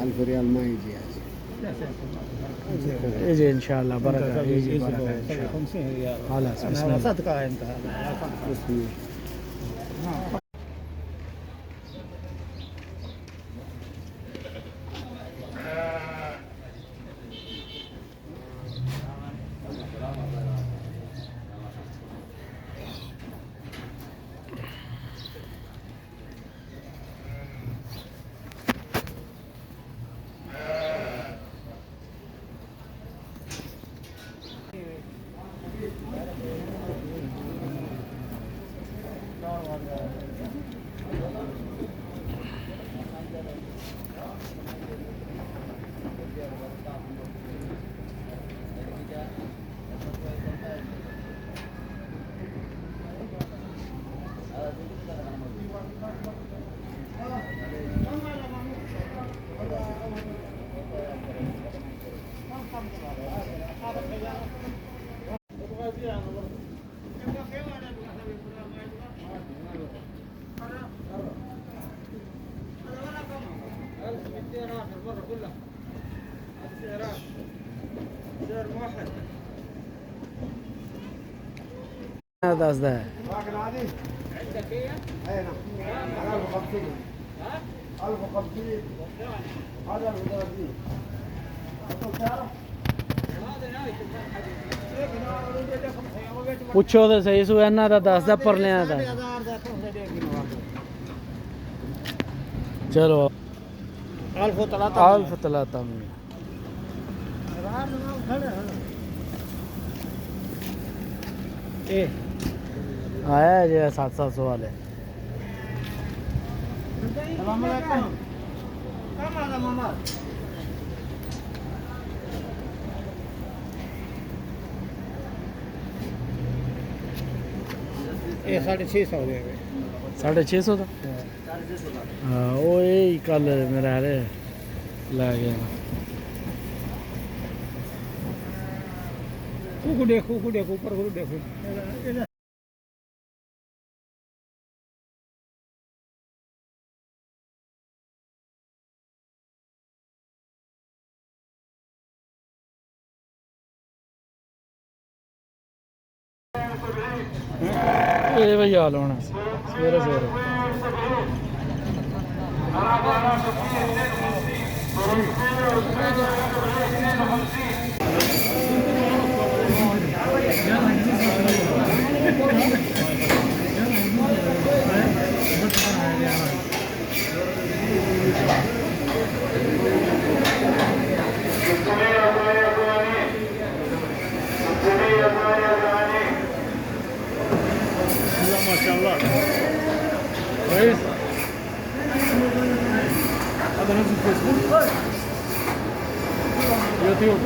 1000 ريال ما يجي يجي ان شاء الله بركه، يجي بركه ان شاء الله. 50 ريال خلاص بسم انا الله. صدقه انت بسم الله. هذا قصده لكن عادي عندك هي؟ اي نعم. 1050 1050 هذا 1030 ਪੁੱਛੋ ਤੇ ਸਹੀ ਸੂ ਇਹਨਾਂ ਦਾ ਦੱਸਦਾ ਪਰਲਿਆਂ ਦਾ। ਚਲੋ الف وثلاثه ألف ثلاثة مية ايه आया जो 700 वाले। السلام عليكم كم هذا ماما ਇਹ 650 ਦੇ 650 ਦਾ ਹਾਂ ਉਹ ਇਹ ਕੱਲ ਮੇਰਾ ਹਲੇ ਲੈ ਗਿਆ ਕੁਕੂ ਦੇਖੋ ਉੱਪਰ ਕੁਕੂ ਦੇਖੋ ਇਹ ਭਈ ਹਾਲ ਹੋਣਾ ਸਵੇਰੇ ਸਵੇਰੇ। ما شاء الله كويس. هذا نزل فيسبوك يوتيوب